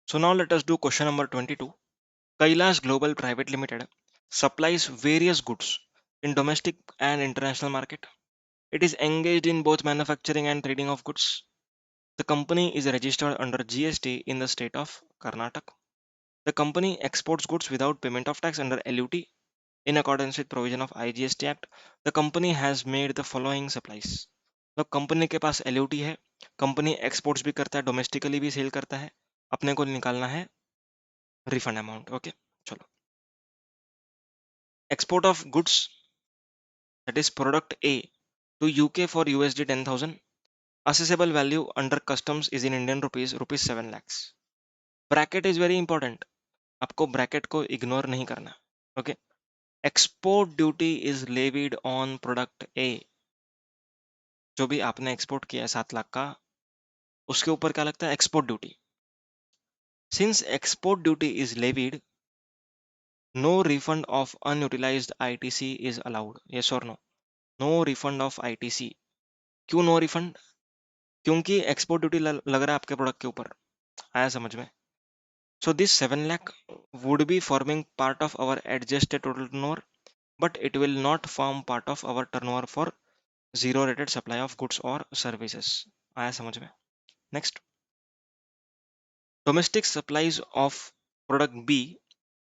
So now let us do question number 22. Kailash Global Private Limited supplies various goods in domestic and international market. It is engaged in both manufacturing and trading of goods. The company is registered under GST in the state of Karnataka. The company exports goods without payment of tax under LUT in accordance with provision of IGST Act. The company has made the following supplies. तो company के पास LUT है, company exports भी करता है, domestically भी cell करता है, अपने को निकालना है रिफंड अमाउंट. ओके, चलो. Export of goods, that is product A, to UK for USD 10,000. Assessable value under customs is in Indian rupees, rupees 7 lakhs. Bracket is very important. आपको bracket को ignore नहीं करना. Okay. Export duty is levied on product A. जो भी आपने export किया है 7 लाख का, उसके ऊपर क्या लगता है? Export duty. Since export duty is levied, no refund of unutilized ITC is allowed. Yes or no? No refund of ITC. क्यों no refund? क्योंकि एक्सपोर्ट ड्यूटी लग रहा है आपके प्रोडक्ट के ऊपर. आया समझ में? So this 7 lakh would be forming part of our adjusted total turnover, but it will not form part of our turnover for zero rated supply of goods और सर्विसेज. आया समझ में? Next, domestic supplies of product B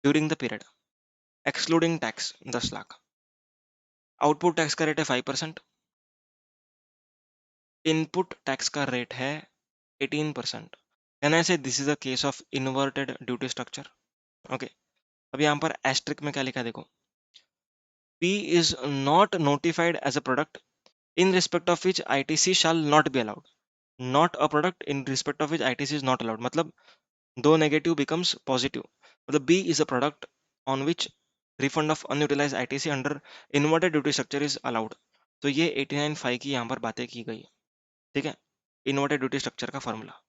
during the period excluding tax 10 lakh. Output tax का rate है 5%, input tax का rate है 18%. Can I से this is a case of inverted duty structure? Okay. अब यहाँ पर एस्ट्रिक में क्या लिखा है देखो. P is not notified as a product in respect of which ITC shall not be allowed. Not a product in respect of which ITC is not allowed. मतलब दो negative becomes positive. मतलब B is a product on which refund of unutilized ITC under inverted duty structure is allowed. तो ये 89(5) की यहाँ पर बातें की गई. ठीक है, इन्वर्टेड ड्यूटी स्ट्रक्चर का फॉर्मूला.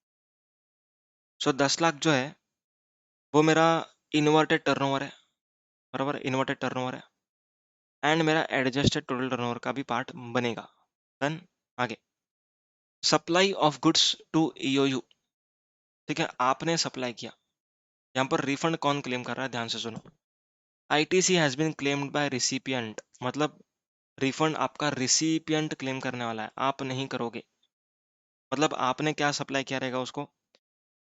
सो 10 लाख जो है वो मेरा इन्वर्टेड टर्नओवर है, बराबर, इन्वर्टेड टर्नओवर है, एंड मेरा एडजस्टेड टोटल टर्नओवर का भी पार्ट बनेगा. डन. आगे, supply of goods to EOU. ठीक है, आपने सप्लाई किया. यहाँ पर रिफंड कौन क्लेम कर रहा है? ध्यान से सुनो. ITC has been claimed by recipient. मतलब रिफंड आपका रिसिपिएंट क्लेम करने वाला है, आप नहीं करोगे. मतलब आपने क्या सप्लाई किया रहेगा उसको?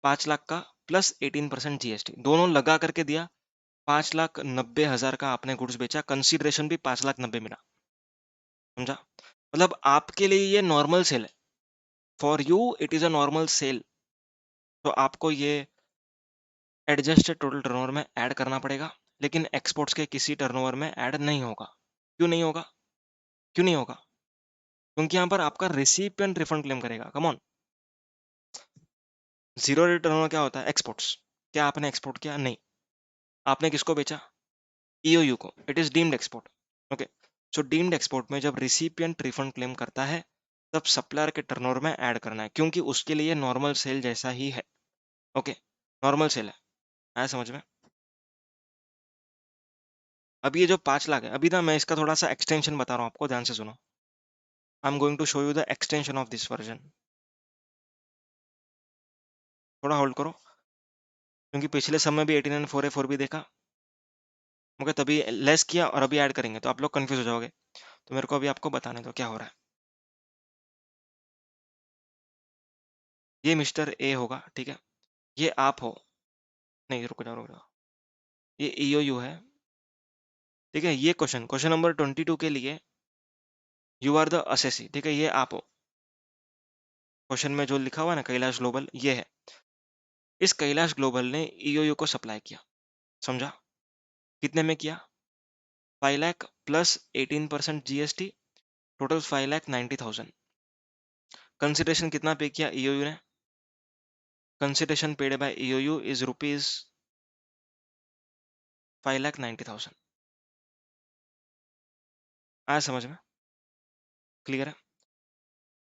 5 लाख का प्लस 18% GST दोनों लगा करके दिया. 5,90,000 का आपने गुड्स बेचा, कंसीडरेशन भी 5,90,000 मिला. समझा? मतलब आपके लिए ये नॉर्मल सेल है. For you it is a normal sale. तो आपको ये एडजस्टेड टोटल टर्नओवर में ऐड करना पड़ेगा, लेकिन एक्सपोर्ट्स के किसी टर्नओवर में ऐड नहीं होगा. क्यों नहीं होगा? क्यों नहीं होगा? क्योंकि यहाँ पर आपका रिसिपिएंट रिफंड क्लेम करेगा. Come on. Zero rate turnover क्या होता है? एक्सपोर्ट्स. क्या आपने एक्सपोर्ट किया? नहीं. आपने किसको बेचा? EOU को. It is deemed export. Okay. So deemed export में जब रिसिपिएंट रिफंड क्लेम करता है तब सप्लायर के टर्नओवर में ऐड करना है, क्योंकि उसके लिए नॉर्मल सेल जैसा ही है. ओके, नॉर्मल सेल है. आया समझ में? अब ये जो 5 लाख है, अभी ना मैं इसका थोड़ा सा एक्सटेंशन बता रहा हूँ आपको, ध्यान से सुनो. I am going to show you the extension of this version. थोड़ा होल्ड करो, क्योंकि पिछले समय भी 89,484 भी देखा. ओके, तभी लेस किया और अभी ऐड करेंगे तो आप लोग कंफ्यूज हो जाओगे. तो मेरे को अभी आपको बताने दो क्या हो रहा है. ये मिस्टर ए होगा, ठीक है. ये आप हो. नहीं, रुक जाओ रुक जाओ. ये EOU है, ठीक है. ये क्वेश्चन नंबर 22 के लिए यू आर द असेसी, ठीक है. ये आप हो. क्वेश्चन में जो लिखा हुआ है ना कैलाश ग्लोबल, ये है. इस कैलाश ग्लोबल ने EOU को सप्लाई किया. समझा? कितने में किया? 5 lakh plus 18% GST, total 5,90,000. Consideration कितना पे किया EOU ने? Consideration paid by EOU is rupees 5,90,000. आया समझ में? क्लियर है?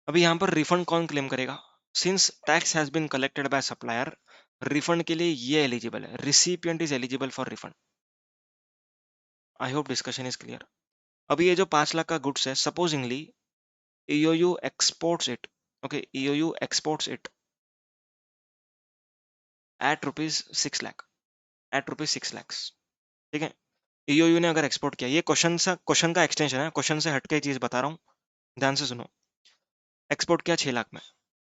अभी यहाँ पर रिफंड कौन क्लेम करेगा? Since tax has been collected by supplier, refund के लिए ये एलिजिबल है. Recipient is eligible for refund. I hope discussion is clear. अभी ये जो 5 लाख का गुड्स है, supposingly EOU exports it. Okay, EOU exports it at rupees 6 lakh, at rupees 6 lakhs, ठीक है। ईओयू ने अगर एक्सपोर्ट किया, ये क्वेश्चन का एक्सटेंशन है, क्वेश्चन से हटके चीज बता रहा हूँ, ध्यान से सुनो। एक्सपोर्ट किया 6 लाख में,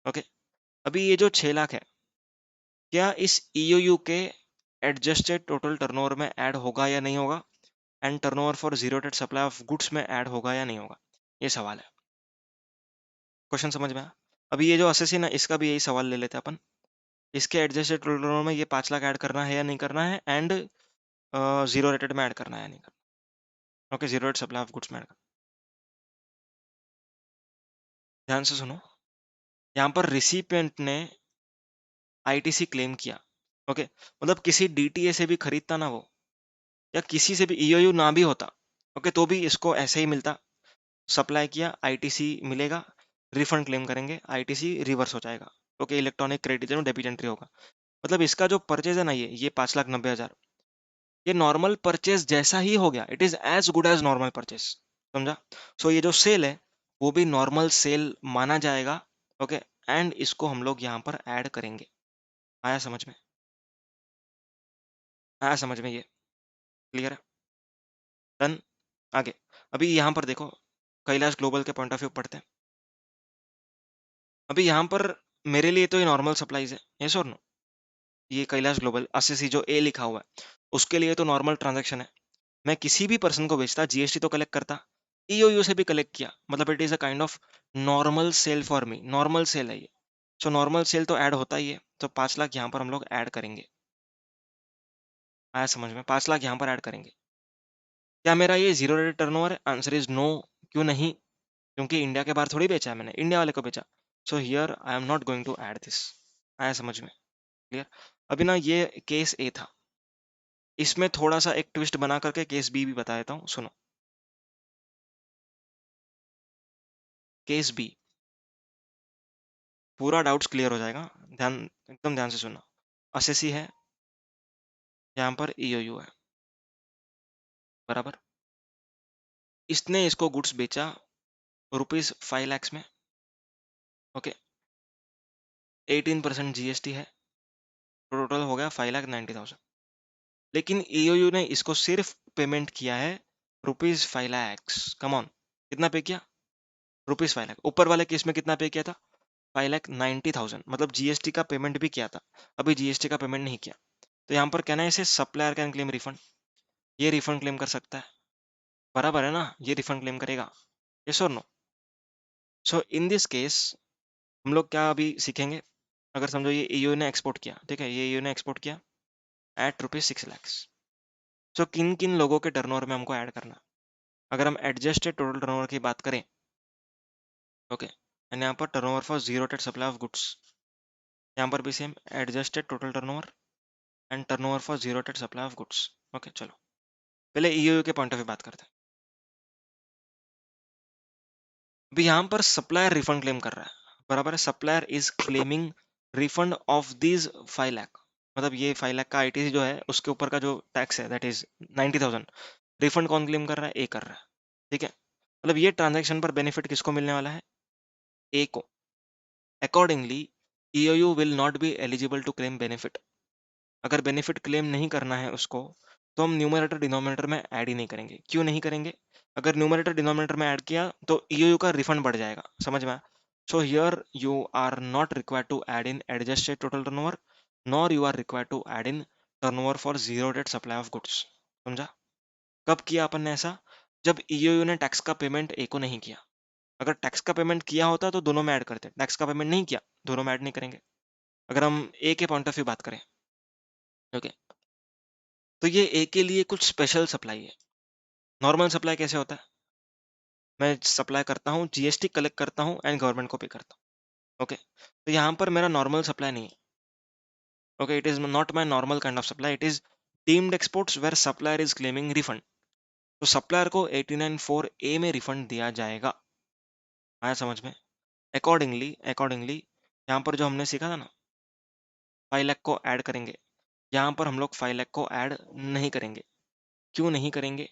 ओके। अभी ये जो 6 लाख है, क्या इस ईओयू के एडजस्टेड टोटल टर्नओवर में ऐड होगा या नहीं होगा, and turnover for zero rated supply of goods में ऐड होगा या नहीं होगा, ये सवाल है। क्वेश्चन समझ में आया? अभी ये जो असेसी ना, इसका भी यही सवाल ले लेते हैं अपन। इसके एडजस्टेड टोटल टर्नओवर में ये 5 लाख ऐड करना है या नहीं करना है, एंड जीरो रेटेड में ऐड करना है या नहीं करना, okay, zero rate supply of goods में ऐड करना। ध्यान से सुनो, यहाँ पर रिसिपिएंट ने आईटीसी क्लेम किया, ओके, मतलब किसी डीटीए से भी खरीदता ना वो, या किसी से भी ईओयू ना भी होता, ओके, तो भी इसको ऐसे ही मिलता। सप्लाई किया, आईटीसी मिलेगा, रिफंड क्लेम करेंगे, आईटीसी रिवर्स हो जाएगा, okay, electronic credit debit entry होगा। मतलब इसका जो परचेज है ना, ये 5,90,000, ये नॉर्मल परचेज जैसा ही हो गया, it is as good as normal purchase, समझा। सो ये जो सेल है वो भी नॉर्मल सेल माना जाएगा, ओके, एंड इसको हम लोग यहाँ पर ऐड करेंगे। आया समझ में? आया समझ में? ये क्लियर है? डन। आगे, अभी यहाँ पर देखो, कैलाश ग्लोबल के पॉइंट ऑफ व्यू पढ़ते हैं। अभी यहाँ पर मेरे लिए तो ये नॉर्मल सप्लाईज है, यस और नो? ये कैलाश ग्लोबल असेसी जो ए लिखा हुआ है, उसके लिए तो नॉर्मल ट्रांजैक्शन है। मैं किसी भी पर्सन को बेचता, जीएसटी तो कलेक्ट करता, ईओयू से भी कलेक्ट किया, मतलब it is a kind of normal sale for me, normal sale है ये। सो नॉर्मल सेल तो ऐड होता ही है, तो 5 लाख यहाँ पर हम लोग ऐड करेंगे। आया समझ में? 5 लाख यहाँ पर ऐड करेंगे। क्या मेरा ये जीरो रेट टर्नओवर है? Answer is no. क्यों नहीं? क्योंकि इंडिया के बाहर थोड़ी बेचा है मैंने, इंडिया वाले को बेचा। So here I am not going to add this. आया समझ में? क्लियर? अभी ना ये केस ए था, इसमें थोड़ा सा एक ट्विस्ट बना करके केस बी भी बता देता हूँ, सुनो। केस बी, पूरा डाउट्स क्लियर हो जाएगा, ध्यान, एकदम ध्यान से सुनना। असेसी है, यहाँ पर ईओयू है, बराबर। इसने इसको गुड्स बेचा रुपीज 5 lakhs में, ओके, 18% जीएसटी है, टोटल हो गया 5,90,000। लेकिन ईओयू ने इसको सिर्फ पेमेंट किया है रुपीज 5 lakhs। कम ऑन, कितना पे किया? रुपीज 5 लाख। ऊपर वाले केस में कितना पे किया था? 5,90,000, मतलब जीएसटी का पेमेंट भी किया था, अभी जीएसटी का पेमेंट नहीं किया। तो यहाँ पर कहना है इसे सप्लायर कैन क्लेम रिफंड, ये रिफंड क्लेम कर सकता है, बराबर है ना, ये रिफंड क्लेम करेगा, यस और no? So in this case हम लोग क्या अभी सीखेंगे, अगर समझो ये ईओ ने एक्सपोर्ट किया, ठीक है, ये ईओ ने एक्सपोर्ट किया एट रुपीज 6 lakhs। सो किन किन लोगों के टर्नओवर में हमको ऐड करना? अगर हम एडजस्टेड टोटल टर्नओवर की बात करें, ओके, एंड यहाँ पर turnover for zero rated supply of goods, यहाँ पर भी same adjusted total turnover and turnover for zero rated supply of goods, okay. चलो पहले ईओ के पॉइंट ऑफ व्यू बात करते हैं। अभी यहाँ पर सप्लायर रिफंड क्लेम कर रहा है, बराबर है, supplier is claiming refund of these 5 lakh, मतलब ये 5 लाख का आईटीसी जो है उसके ऊपर का जो टैक्स है दैट इज 90,000, रिफंड कौन क्लेम कर रहा है? ए कर रहा है, ठीक है। मतलब ये ट्रांजैक्शन पर बेनिफिट किसको मिलने वाला है? ए को। Accordingly EOU will not be eligible to claim benefit. अगर बेनिफिट क्लेम नहीं करना है उसको, तो हम न्यूमरेटर डिनोमिनेटर में ऐड ही नहीं करेंगे। क्यों नहीं करेंगे? अगर न्यूमरेटर डिनोमिनेटर में ऐड किया तो ईओयू का रिफंड बढ़ जाएगा, समझ में आया? So here you are not required to add in adjusted total turnover, nor you are required to add in turnover for zero rated supply of goods, समझा? कब किया अपन ने ऐसा? जब ईओयू ने टैक्स का पेमेंट ए को नहीं किया। अगर टैक्स का पेमेंट किया होता तो दोनों में ऐड करते, टैक्स का पेमेंट नहीं किया, दोनों में ऐड नहीं करेंगे। अगर हम ए के पॉइंट ऑफ व्यू बात करें, ओके, तो ये ए के लिए कुछ स्पेशल सप्लाई है। नॉर्मल सप्लाई कैसे होता है? मैं सप्लाई करता हूँ, जीएसटी कलेक्ट करता हूँ एंड गवर्नमेंट को पे करता हूँ, ओके। तो यहाँ पर मेरा नॉर्मल सप्लाई नहीं है, okay, it is not my normal kind of supply, it is deemed exports where supplier is claiming refund. तो सप्लायर को 89(4) ए में रिफंड दिया जाएगा। आया समझ में? अकॉर्डिंगली यहाँ पर जो हमने सीखा था ना, 5 लाख को ऐड करेंगे, यहाँ पर हम लोग 5 लाख को ऐड नहीं करेंगे। क्यों नहीं करेंगे?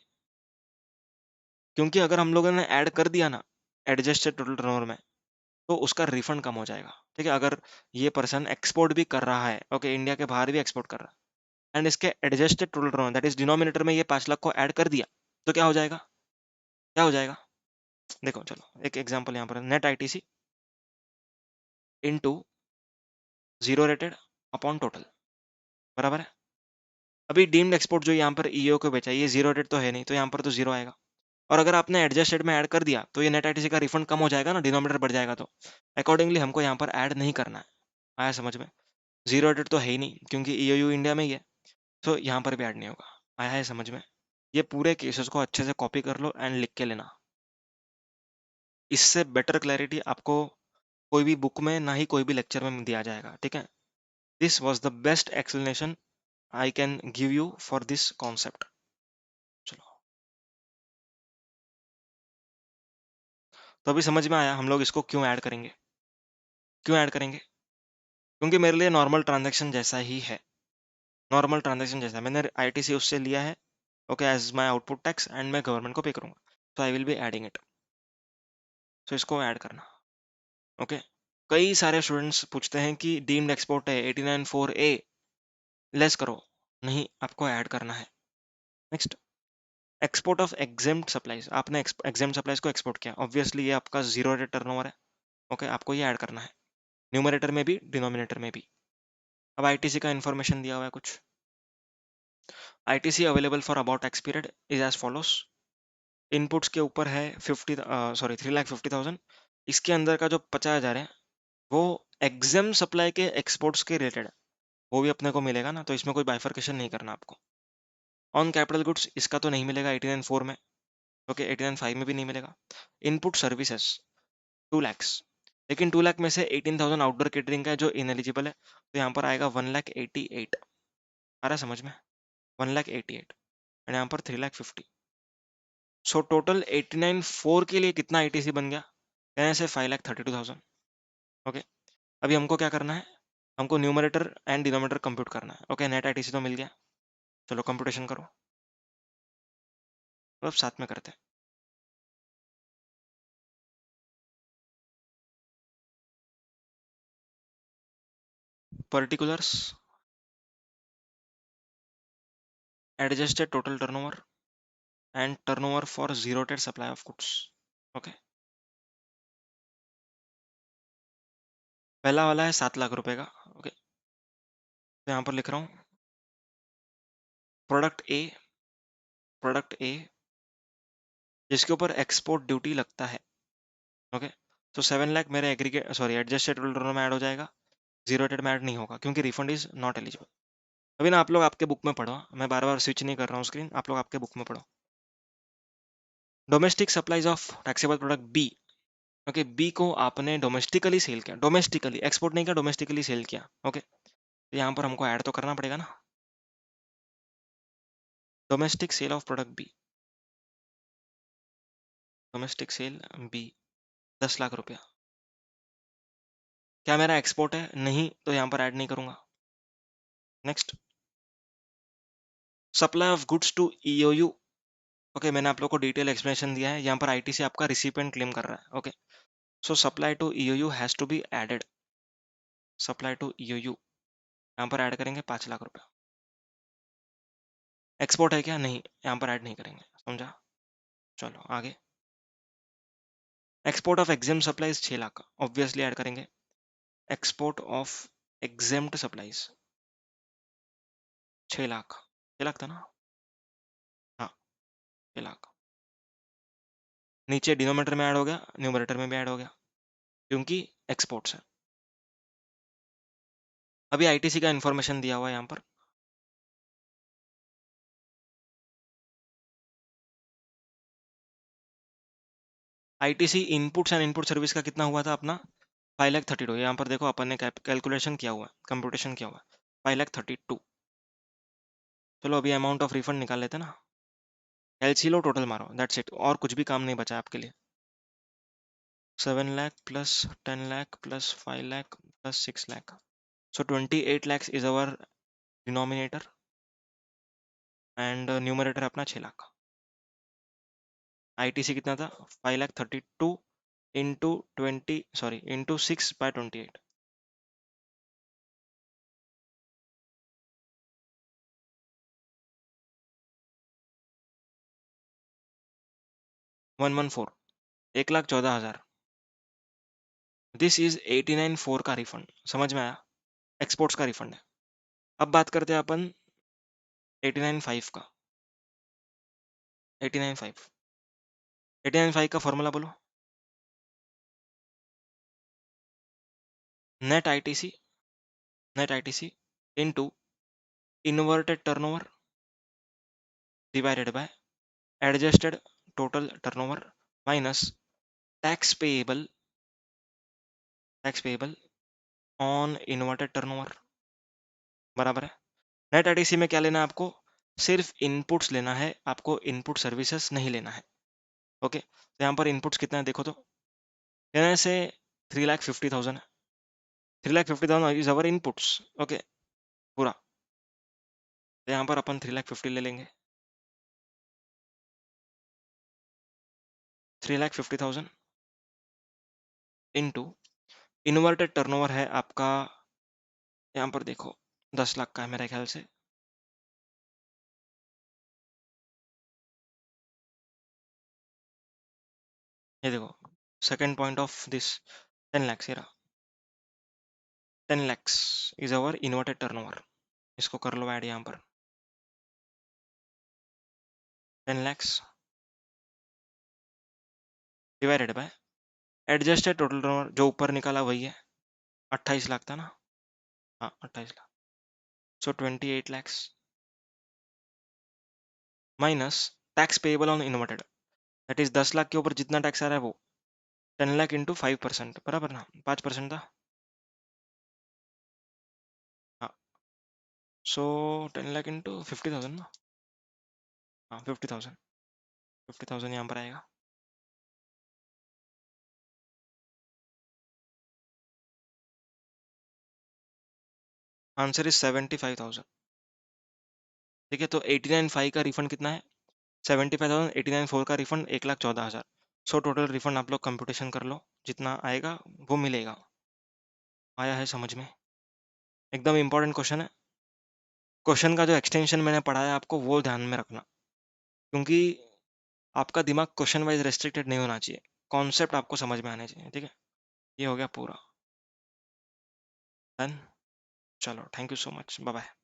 क्योंकि अगर हम लोगों ने ऐड कर दिया ना एडजस्टेड टोटल टर्नओवर में, तो उसका रिफंड कम हो जाएगा। ठीक है, अगर ये पर्सन एक्सपोर्ट भी कर रहा है, ओके, इंडिया के बाहर भी एक्सपोर्ट कर रहा है, एंड इसके adjusted total turnover that is denominator में ये 5 लाख को ऐड कर दिया, तो क्या हो जाएगा? क्या हो जाएगा? देखो चलो एक एग्जांपल यहाँ पर, net ITC into zero rated upon total, बराबर है। अभी डीम्ड एक्सपोर्ट जो यहाँ पर ईओ को बेचा, ये जीरो रेट तो है नहीं, तो यहाँ पर तो जीरो आएगा। और अगर आपने एडजस्टेड में ऐड कर दिया तो ये नेट आईटीसी का रिफंड कम हो जाएगा ना, डिनोमिनेटर बढ़ जाएगा, तो अकॉर्डिंगली हमको यहाँ पर ऐड नहीं करना है। आया समझ में? जीरो रेट तो है ही नहीं क्योंकि ईओयू इंडिया में ही है, तो यहाँ पर भी ऐड नहीं होगा। आया है समझ में? ये पूरे केसेस को अच्छे से कॉपी कर लो एंड लिख के लेना। इससे बेटर क्लैरिटी आपको कोई भी बुक में ना ही कोई भी लेक्चर में दिया जाएगा। ठीक है, this was the best explanation I can give you for this concept. चलो, तो अभी समझ में आया हम लोग इसको क्यों ऐड करेंगे? क्यों ऐड करेंगे? क्योंकि मेरे लिए नॉर्मल ट्रांजैक्शन जैसा ही है, नॉर्मल ट्रांजैक्शन जैसा। मैंने आईटीसी उससे लिया है, okay, as my output tax, and मैं गवर्नमेंट को पे करूंगा, तो I will be adding it. तो इसको ऐड करना, ओके। कई सारे स्टूडेंट्स पूछते हैं कि डीम्ड एक्सपोर्ट है 894A, लेस करो। नहीं, आपको ऐड करना है। Next, export of exempt supplies. आपने एग्जेम्प्ट सप्लाईज को एक्सपोर्ट किया, ऑब्वियसली ये आपका जीरो रेट टर्नओवर है, ओके, आपको ये ऐड करना है, न्यूमरेटर में भी डिनोमिनेटर में भी। अब आईटीसी का इन्फॉर्मेशन दिया हुआ है कुछ। ITC available for about tax period is as follows. Inputs के ऊपर है 3,50,000। इसके अंदर का जो 50,000 है वो एग्जेम सप्लाई के एक्सपोर्ट्स के रिलेटेड है, वो भी अपने को मिलेगा ना, तो इसमें कोई बाइफर्केशन नहीं करना आपको। ऑन कैपिटल गुड्स इसका तो नहीं मिलेगा 89.4 में, ओके, 89.5 में भी नहीं मिलेगा। इनपुट सर्विसेज 2 lakhs, लेकिन 2 लाख में से 18,000 आउटडोर केटरिंग का है जो इनएलिजिबल है, तो यहाँ पर आएगा 1,88,000। आ रहा है समझ में? 1,88,000 एंड यहाँ पर 3,50,000। सो टोटल 89.4 के लिए कितना आईटीसी बन गया? कहने से 5,32,000। ओके, अभी हमको क्या करना है? हमको न्यूमरेटर एंड डिनोमिनेटर कंप्यूट करना है। ओके, नेट आईटीसी तो मिल गया, चलो कंप्यूटेशन करो। अब साथ में करते हैं। Particulars, adjusted total turnover and turnover for zero rate supply of goods. Okay, पहला वाला है 7 लाख रुपए का। ओके, तो यहाँ पर लिख रहा हूँ प्रोडक्ट ए, प्रोडक्ट ए जिसके ऊपर एक्सपोर्ट ड्यूटी लगता है। ओके, तो 7 लाख मेरे एग्रीगेट एडजस्टेड टोटल टर्नओवर में ऐड हो जाएगा, जीरो रेट में ऐड नहीं होगा क्योंकि रिफंड इज नॉट एलिजिबल। अभी ना आप लोग आपके बुक में पढ़ो, मैं बार बार स्विच नहीं कर रहा हूँ स्क्रीन, आप लोग आपके बुक में पढ़ो। Domestic supplies of taxable product B. Okay, B को आपने डोमेस्टिकली सेल किया, डोमेस्टिकली एक्सपोर्ट नहीं किया, डोमेस्टिकली सेल किया। ओके, तो यहाँ पर हमको ऐड तो करना पड़ेगा ना, domestic sale of product B, domestic sale B 10 lakh रुपया। क्या मेरा एक्सपोर्ट है? नहीं, तो यहाँ पर ऐड नहीं करूंगा। Next, supply of goods to EOU. Okay, मैंने आप लोग को डिटेल एक्सप्लेनेशन दिया है, यहाँ पर आईटीसी आपका रिसिपेंट क्लेम कर रहा है। Okay, so supply to EOU has to be added, supply to EOU यहाँ पर ऐड करेंगे 5 लाख रुपया। एक्सपोर्ट है क्या? नहीं, यहाँ पर ऐड नहीं करेंगे, समझा? चलो आगे, export of exempt supplies 6 lakh, obviously add करेंगे। Export of exempt supplies 6 lakh, 6 lakh था ना? हाँ, 6 लाख। नीचे डिनोमिनेटर में ऐड हो गया, न्यूमरेटर में भी ऐड हो गया क्योंकि एक्सपोर्ट्स है। अभी आईटीसी का इंफॉर्मेशन दिया हुआ है यहाँ पर, ITC inputs and input service का कितना हुआ था अपना? 5,32,000। यहाँ पर देखो अपन ने कैलकुलेशन किया हुआ है, कंप्यूटेशन किया हुआ है, 5,32,000। चलो अभी अमाउंट ऑफ रिफंड निकाल लेते हैं ना, एलसी लो, टोटल मारो, दैट्स इट, और कुछ भी काम नहीं बचा आपके लिए। 7 lakh plus 10 lakh plus 5 lakh plus 6 lakh, so 28 lakhs is our denominator and numerator अपना 6 लाख। आईटीसी कितना था? 5,32,000 इंटू 6/28, 114, 1,14,000। दिस इज 89,4 का रिफंड, समझ में आया? एक्सपोर्ट्स का रिफंड है। अब बात करते हैं अपन 89,5 का। 89,5, 89,5 का फॉर्मूला बोलो। Net ITC, net ITC into inverted turnover divided by adjusted total turnover minus tax payable, tax payable on inverted turnover, बराबर है। नेट आईटीसी में क्या लेना है आपको? सिर्फ इनपुट्स लेना है, आपको इनपुट सर्विसेज नहीं लेना है। ओके, तो यहाँ पर इनपुट्स कितना है देखो तो, यहाँ से 3,50,000 है। 3,50,000 इज अवर इनपुट्स। ओके, पूरा, तो यहाँ पर अपन 3,50,000 ले लेंगे। 3,50,000 इंटू इन्वर्टेड टर्नओवर है आपका, यहाँ पर देखो 10 लाख का है मेरे ख्याल से। ये देखो second point of this 10 lakhs, ये रहा 10 lakhs is our inverted turnover. इसको कर लो ऐड यहाँ पर, 10 lakhs divided by adjusted total turnover, जो ऊपर निकाला वही है, 28 लाख था ना। हाँ 28 लाख, सो 28 lakhs minus tax payable on inverted, that is 10 lakh के ऊपर जितना टैक्स आ रहा है वो 10 लाख इंटू 5%, बराबर ना, 5% था। हाँ, सो 10 लाख इंटू 50,000 ना। हाँ 50,000, 50,000 यहाँ पर आएगा। Answer is 75,000। ठीक है, तो 89,500 का रिफंड कितना है? 75,000, 89,400 का रिफंड 1,14,000। सो टोटल रिफंड आप लोग कंप्यूटेशन कर लो, जितना आएगा वो मिलेगा। आया है समझ में? एकदम इंपॉर्टेंट क्वेश्चन है। क्वेश्चन का जो एक्सटेंशन मैंने पढ़ाया आपको वो ध्यान में रखना, क्योंकि आपका दिमाग क्वेश्चन वाइज रेस्ट्रिक्टेड नहीं होना चाहिए, कॉन्सेप्ट आपको समझ में आने चाहिए। ठीक है, ये हो गया पूरा डन। चलो thank you so much, bye bye.